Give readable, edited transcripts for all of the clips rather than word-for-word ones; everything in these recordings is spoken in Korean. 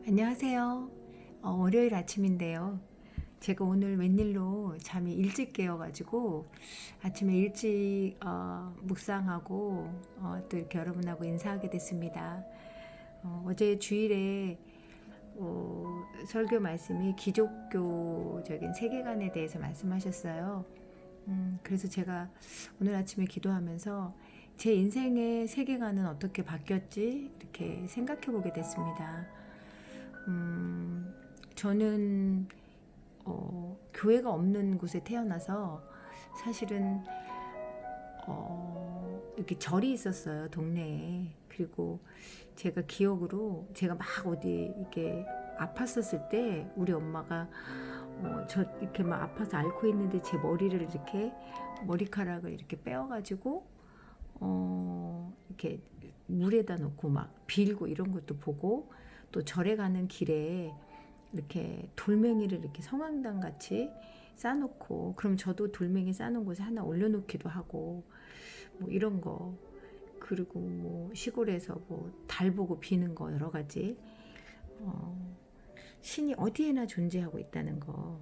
안녕하세요. 월요일 아침인데요. 제가 오늘 웬일로 잠이 일찍 깨어가지고 아침에 일찍 묵상하고 또 이렇게 여러분하고 인사하게 됐습니다. 어제 주일에 설교 말씀이 기독교적인 세계관에 대해서 말씀하셨어요. 그래서 제가 오늘 아침에 기도하면서 제 인생의 세계관은 어떻게 바뀌었지? 이렇게 생각해 보게 됐습니다. 저는 교회가 없는 곳에 태어나서 사실은 이렇게 절이 있었어요, 동네에. 그리고 제가 기억으로 제가 막 어디 이렇게 아팠었을 때 우리 엄마가 저 이렇게 막 아파서 앓고 있는데 제 머리를 이렇게 머리카락을 이렇게 빼어가지고 이렇게 물에다 놓고 막 빌고 이런 것도 보고, 또 절에 가는 길에 이렇게 돌멩이를 이렇게 성황당 같이 싸놓고, 그럼 저도 돌멩이 싸놓은 곳에 하나 올려놓기도 하고 뭐 이런 거. 그리고 뭐 시골에서 뭐 달 보고 비는 거 여러 가지. 신이 어디에나 존재하고 있다는 거,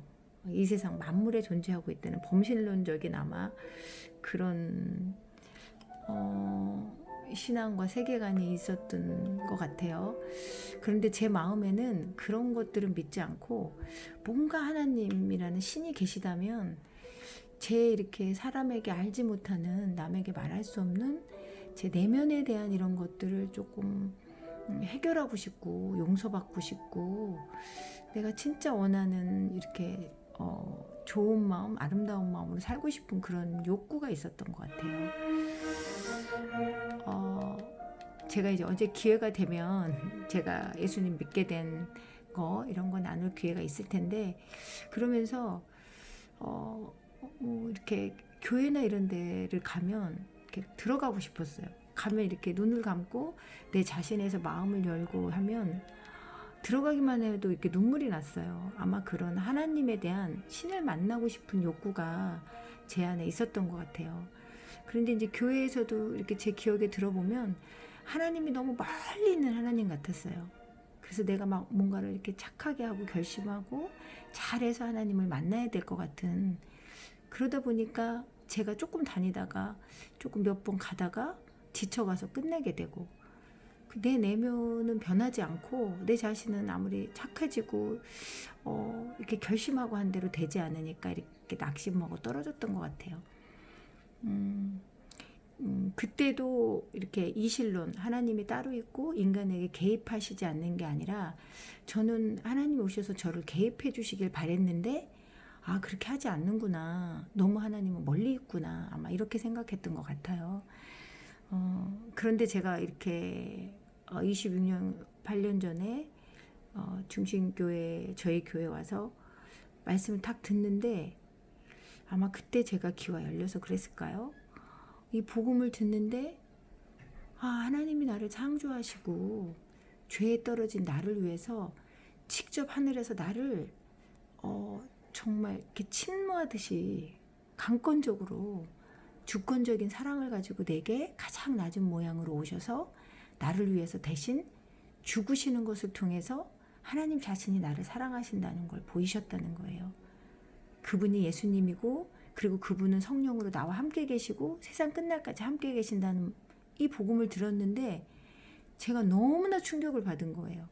이 세상 만물에 존재하고 있다는 범신론적인 아마 그런 신앙과 세계관이 있었던 것 같아요. 그런데 제 마음에는 그런 것들은 믿지 않고 뭔가 하나님이라는 신이 계시다면 제 이렇게 사람에게 알지 못하는, 남에게 말할 수 없는 제 내면에 대한 이런 것들을 조금 해결하고 싶고 용서받고 싶고, 내가 진짜 원하는 이렇게 좋은 마음, 아름다운 마음으로 살고 싶은 그런 욕구가 있었던 것 같아요. 제가 이제 언제 기회가 되면 제가 예수님 믿게 된 거 이런 거 나눌 기회가 있을 텐데, 그러면서 이렇게 교회나 이런 데를 가면 이렇게 들어가고 싶었어요. 가면 이렇게 눈을 감고 내 자신에서 마음을 열고 하면 들어가기만 해도 이렇게 눈물이 났어요. 아마 그런 하나님에 대한, 신을 만나고 싶은 욕구가 제 안에 있었던 것 같아요. 그런데 이제 교회에서도 이렇게 제 기억에 들어보면 하나님이 너무 멀리 있는 하나님 같았어요. 그래서 내가 막 뭔가를 이렇게 착하게 하고 결심하고 잘해서 하나님을 만나야 될 것 같은, 그러다 보니까 제가 조금 다니다가 조금 몇 번 가다가 지쳐가서 끝내게 되고, 내 내면은 변하지 않고 내 자신은 아무리 착해지고 이렇게 결심하고 한 대로 되지 않으니까 이렇게 낙심먹어 떨어졌던 것 같아요. 그때도 이렇게 이실론, 하나님이 따로 있고 인간에게 개입하시지 않는 게 아니라, 저는 하나님이 오셔서 저를 개입해 주시길 바랬는데 그렇게 하지 않는구나, 너무 하나님은 멀리 있구나, 아마 이렇게 생각했던 것 같아요. 그런데 제가 이렇게 26년 8년 전에 중심교회, 저희 교회 와서 말씀을 탁 듣는데, 아마 그때 제가 귀가 열려서 그랬을까요? 이 복음을 듣는데 하나님이 나를 창조하시고 죄에 떨어진 나를 위해서 직접 하늘에서 나를 정말 이렇게 침노하듯이 강권적으로 주권적인 사랑을 가지고 내게 가장 낮은 모양으로 오셔서 나를 위해서 대신 죽으시는 것을 통해서 하나님 자신이 나를 사랑하신다는 걸 보이셨다는 거예요. 그분이 예수님이고, 그리고 그분은 성령으로 나와 함께 계시고 세상 끝날까지 함께 계신다는 이 복음을 들었는데 제가 너무나 충격을 받은 거예요.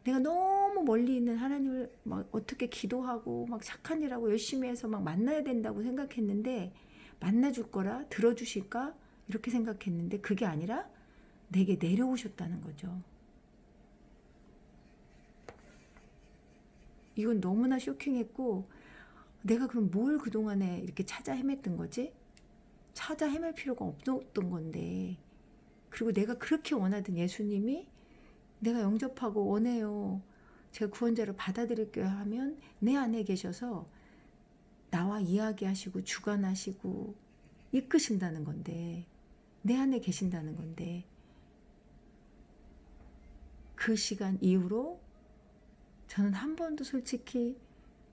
내가 너무 멀리 있는 하나님을 막 어떻게 기도하고 막 착한 일하고 열심히 해서 막 만나야 된다고 생각했는데, 만나줄 거라, 들어주실까 이렇게 생각했는데, 그게 아니라 내게 내려오셨다는 거죠. 이건 너무나 쇼킹했고, 내가 그럼 뭘 그동안에 이렇게 찾아 헤맸던 거지? 찾아 헤맬 필요가 없었던 건데, 그리고 내가 그렇게 원하던 예수님이, 내가 영접하고 원해요, 제가 구원자로 받아들일게요 하면 내 안에 계셔서 나와 이야기하시고 주관하시고 이끄신다는 건데, 내 안에 계신다는 건데, 그 시간 이후로 저는 한 번도 솔직히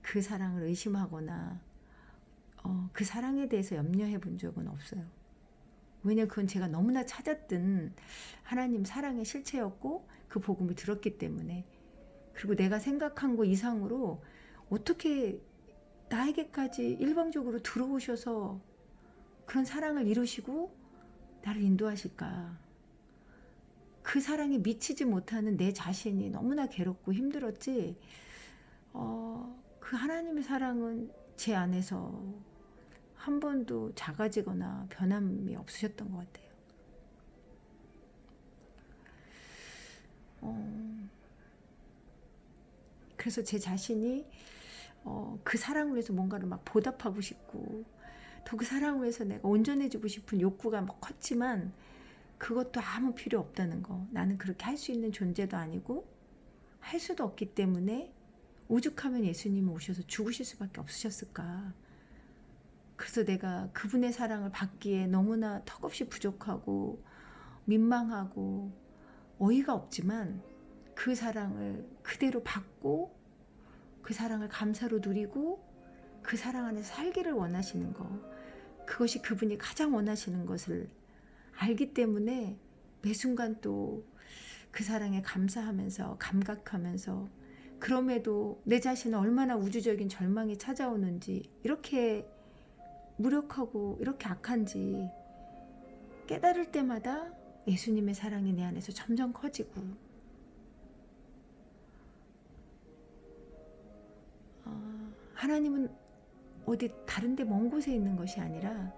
그 사랑을 의심하거나 그 사랑에 대해서 염려해 본 적은 없어요. 왜냐면 그건 제가 너무나 찾았던 하나님 사랑의 실체였고 그 복음을 들었기 때문에. 그리고 내가 생각한 거 이상으로 어떻게 나에게까지 일방적으로 들어오셔서 그런 사랑을 이루시고 나를 인도하실까. 그 사랑에 미치지 못하는 내 자신이 너무나 괴롭고 힘들었지. 그 하나님의 사랑은 제 안에서 한 번도 작아지거나 변함이 없으셨던 것 같아요. 그래서 제 자신이 그 사랑을 위해서 뭔가를 막 보답하고 싶고 더 그 사랑을 위해서 내가 온전해지고 싶은 욕구가 막 컸지만 그것도 아무 필요 없다는 거. 나는 그렇게 할 수 있는 존재도 아니고 할 수도 없기 때문에 오죽하면 예수님이 오셔서 죽으실 수밖에 없으셨을까. 그래서 내가 그분의 사랑을 받기에 너무나 턱없이 부족하고 민망하고 어이가 없지만 그 사랑을 그대로 받고 그 사랑을 감사로 누리고 그 사랑 안에서 살기를 원하시는 거. 그것이 그분이 가장 원하시는 것을 알기 때문에 매 순간 또 그 사랑에 감사하면서 감각하면서 그럼에도 내 자신은 얼마나 우주적인 절망이 찾아오는지 이렇게 무력하고 이렇게 악한지 깨달을 때마다 예수님의 사랑이 내 안에서 점점 커지고 하나님은 어디 다른 데 먼 곳에 있는 것이 아니라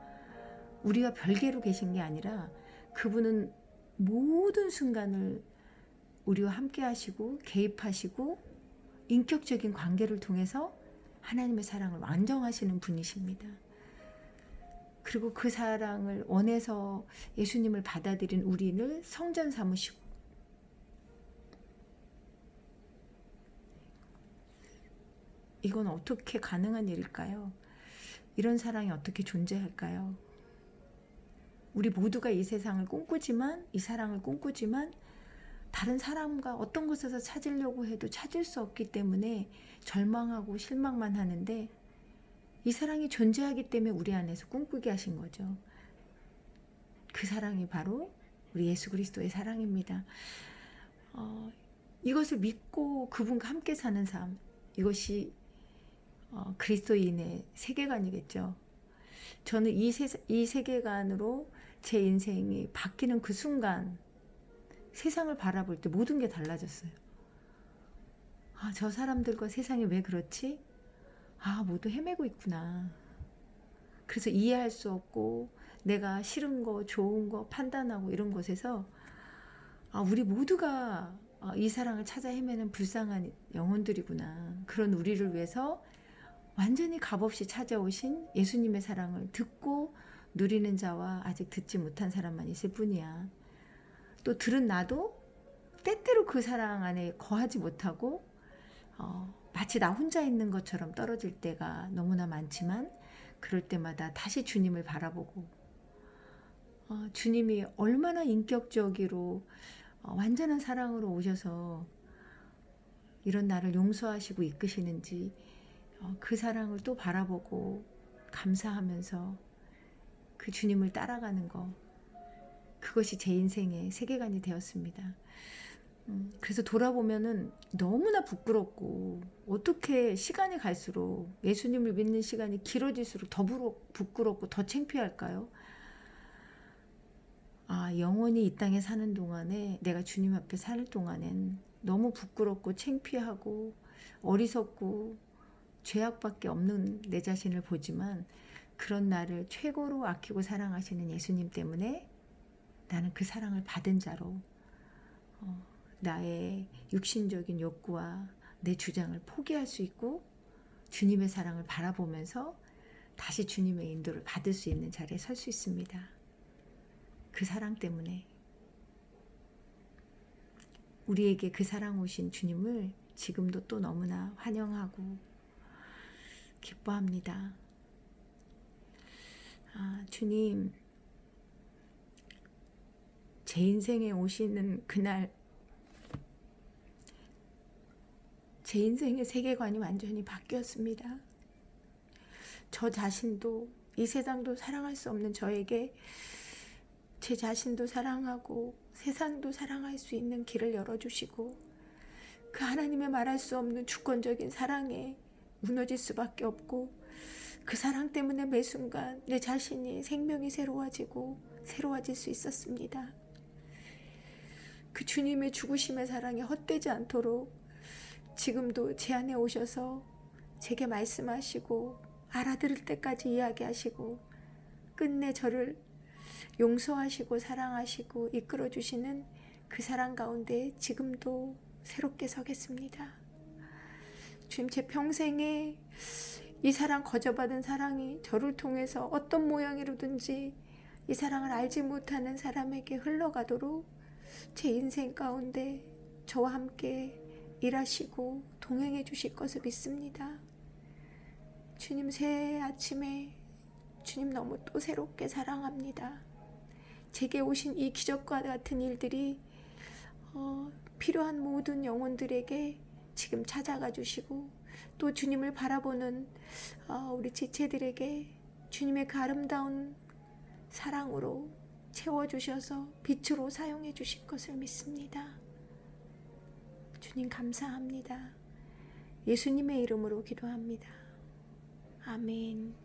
우리가 별개로 계신 게 아니라 그분은 모든 순간을 우리와 함께 하시고 개입하시고 인격적인 관계를 통해서 하나님의 사랑을 완성하시는 분이십니다. 그리고 그 사랑을 원해서 예수님을 받아들인 우리를 성전 삼으시고 이건 어떻게 가능한 일일까요? 이런 사랑이 어떻게 존재할까요? 우리 모두가 이 세상을 꿈꾸지만 이 사랑을 꿈꾸지만 다른 사람과 어떤 곳에서 찾으려고 해도 찾을 수 없기 때문에 절망하고 실망만 하는데 이 사랑이 존재하기 때문에 우리 안에서 꿈꾸게 하신 거죠. 그 사랑이 바로 우리 예수 그리스도의 사랑입니다. 이것을 믿고 그분과 함께 사는 삶, 이것이 그리스도인의 세계관이겠죠. 저는 이 세계관으로 제 인생이 바뀌는 그 순간 세상을 바라볼 때 모든 게 달라졌어요. 저 사람들과 세상이 왜 그렇지? 모두 헤매고 있구나. 그래서 이해할 수 없고 내가 싫은 거 좋은 거 판단하고 이런 것에서 우리 모두가 이 사랑을 찾아 헤매는 불쌍한 영혼들이구나. 그런 우리를 위해서 완전히 값없이 찾아오신 예수님의 사랑을 듣고 누리는 자와 아직 듣지 못한 사람만 있을 뿐이야. 또 들은 나도 때때로 그 사랑 안에 거하지 못하고 마치 나 혼자 있는 것처럼 떨어질 때가 너무나 많지만 그럴 때마다 다시 주님을 바라보고 주님이 얼마나 인격적으로 완전한 사랑으로 오셔서 이런 나를 용서하시고 이끄시는지 그 사랑을 또 바라보고 감사하면서 그 주님을 따라가는 거, 그것이 제 인생의 세계관이 되었습니다. 그래서 돌아보면은 너무나 부끄럽고 어떻게 시간이 갈수록 예수님을 믿는 시간이 길어질수록 더 부끄럽고 더 창피할까요? 영원히 이 땅에 사는 동안에 내가 주님 앞에 살 동안엔 너무 부끄럽고 창피하고 어리석고 죄악밖에 없는 내 자신을 보지만 그런 나를 최고로 아끼고 사랑하시는 예수님 때문에 나는 그 사랑을 받은 자로 나의 육신적인 욕구와 내 주장을 포기할 수 있고 주님의 사랑을 바라보면서 다시 주님의 인도를 받을 수 있는 자리에 설 수 있습니다. 그 사랑 때문에 우리에게 그 사랑 오신 주님을 지금도 또 너무나 환영하고 기뻐합니다. 주님, 제 인생에 오시는 그날 제 인생의 세계관이 완전히 바뀌었습니다. 저 자신도 이 세상도 사랑할 수 없는 저에게 제 자신도 사랑하고 세상도 사랑할 수 있는 길을 열어주시고 그 하나님의 말할 수 없는 주권적인 사랑에 무너질 수밖에 없고, 그 사랑 때문에 매 순간 내 자신이 생명이 새로워질 수 있었습니다. 그 주님의 죽으심의 사랑이 헛되지 않도록 지금도 제 안에 오셔서 제게 말씀하시고 알아들을 때까지 이야기하시고 끝내 저를 용서하시고 사랑하시고 이끌어주시는 그 사랑 가운데 지금도 새롭게 서겠습니다. 주님, 제 평생에 이 사랑, 거저받은 사랑이 저를 통해서 어떤 모양으로든지 이 사랑을 알지 못하는 사람에게 흘러가도록 제 인생 가운데 저와 함께 일하시고 동행해 주실 것을 믿습니다. 주님, 새 아침에 주님 너무 또 새롭게 사랑합니다. 제게 오신 이 기적과 같은 일들이 필요한 모든 영혼들에게 지금 찾아가 주시고, 또 주님을 바라보는 우리 지체들에게 주님의 그 아름다운 사랑으로 채워주셔서 빛으로 사용해 주실 것을 믿습니다. 주님 감사합니다. 예수님의 이름으로 기도합니다. 아멘.